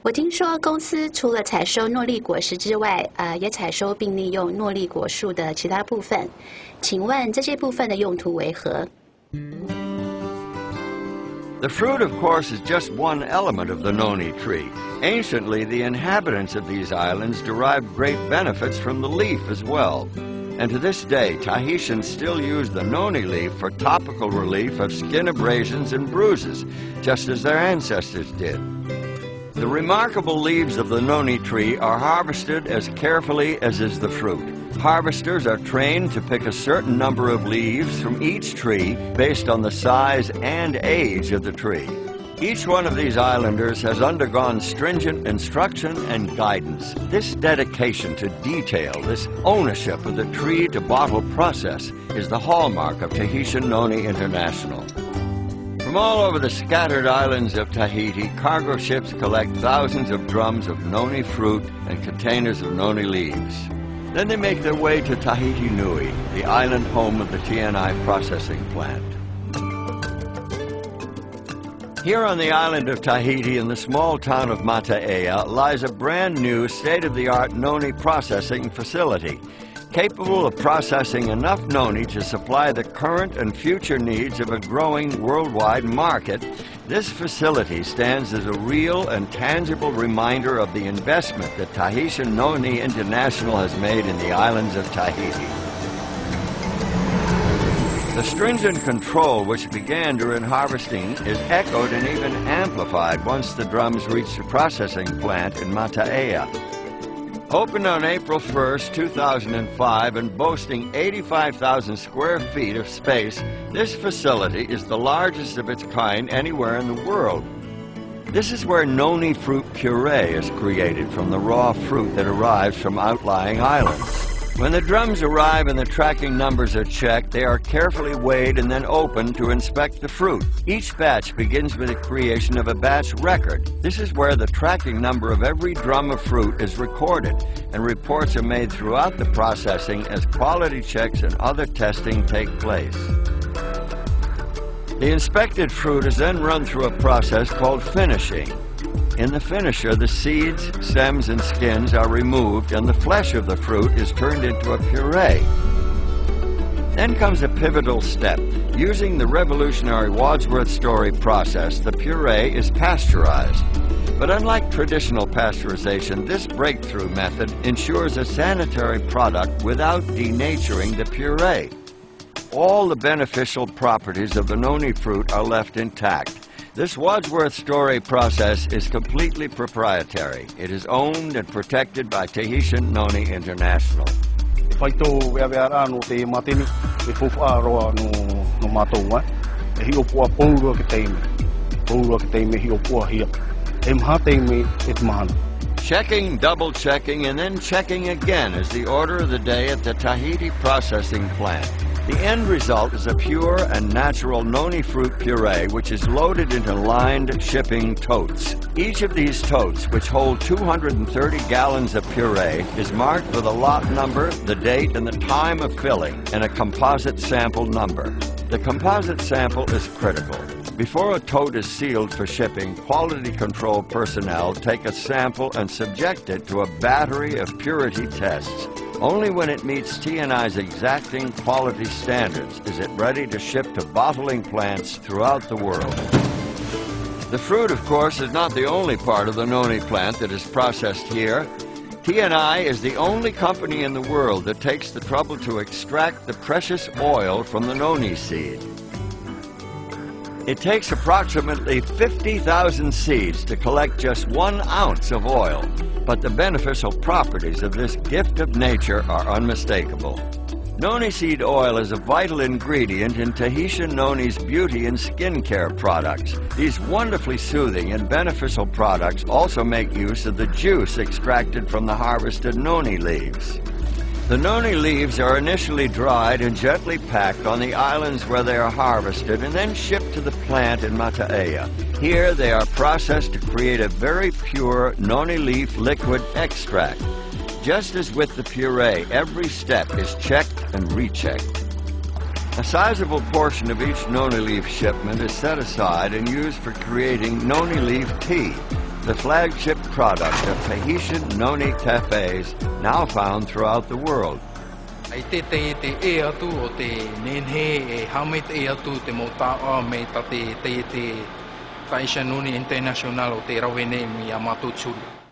我听说公司除了采收诺丽果实之外，也采收并利用诺丽果树的其他部分。请问这些部分的用途为何？ The fruit, of course, is just one element of the noni tree. Anciently, the inhabitants of these islands derived great benefits from the leaf as well. And to this day, Tahitians still use the noni leaf for topical relief of skin abrasions and bruises, just as their ancestors did. The remarkable leaves of the noni tree are harvested as carefully as is the fruit. Harvesters are trained to pick a certain number of leaves from each tree based on the size and age of the tree. Each one of these islanders has undergone stringent instruction and guidance. This dedication to detail, this ownership of the tree-to-bottle process is the hallmark of Tahitian Noni International. From all over the scattered islands of Tahiti, cargo ships collect thousands of drums of noni fruit and containers of noni leaves. Then they make their way to Tahiti Nui, the island home of the TNI processing plant. Here on the island of Tahiti in the small town of Mata'ea lies a brand new state-of-the-art noni processing facility, capable of processing enough noni to supply the current and future needs of a growing worldwide market. This facility stands as a real and tangible reminder of the investment that Tahitian Noni International has made in the islands of Tahiti. The stringent control which began during harvesting is echoed and even amplified once the drums reach the processing plant in Mata'ea. Opened on April 1st, 2005 and boasting 85,000 square feet of space, this facility is the largest of its kind anywhere in the world. This is where noni fruit puree is created from the raw fruit that arrives from outlying islands. When the drums arrive and the tracking numbers are checked, they are carefully weighed and then opened to inspect the fruit. Each batch begins with the creation of a batch record. This is where the tracking number of every drum of fruit is recorded, and reports are made throughout the processing as quality checks and other testing take place. The inspected fruit is then run through a process called finishing. In the finisher, the seeds, stems, and skins are removed, and the flesh of the fruit is turned into a puree. Then comes a pivotal step. Using the revolutionary Wadsworth Story process, the puree is pasteurized. But unlike traditional pasteurization, this breakthrough method ensures a sanitary product without denaturing the puree. All the beneficial properties of the noni fruit are left intact. This Wadsworth Story process is completely proprietary. It is owned and protected by Tahitian Noni International. Checking, double-checking, and then checking again is the order of the day at the Tahiti processing plant. The end result is a pure and natural noni fruit puree which is loaded into lined shipping totes. Each of these totes, which hold 230 gallons of puree, is marked with a lot number, the date, and the time of filling, and a composite sample number. The composite sample is critical. Before a tote is sealed for shipping, quality control personnel take a sample and subject it to a battery of purity tests. Only when it meets TNI's exacting quality standards is it ready to ship to bottling plants throughout the world. The fruit, of course, is not the only part of the noni plant that is processed here. TNI is the only company in the world that takes the trouble to extract the precious oil from the noni seed. It takes approximately 50,000 seeds to collect just 1 ounce of oil, but the beneficial properties of this gift of nature are unmistakable. Noni seed oil is a vital ingredient in Tahitian Noni's beauty and skincare products. These wonderfully soothing and beneficial products also make use of the juice extracted from the harvested noni leaves. The noni leaves are initially dried and gently packed on the islands where they are harvested and then shipped to the plant in Mata'ea. Here they are processed to create a very pure noni leaf liquid extract. Just as with the puree, every step is checked and rechecked. A sizable portion of each noni leaf shipment is set aside and used for creating noni leaf tea. the flagship product of Tahitian noni cafes now found throughout the world. Ai te e atu o te nenhe e hame te atu te mota'a me ta te Taisha Noni International o te rawene mi a mātou tūru.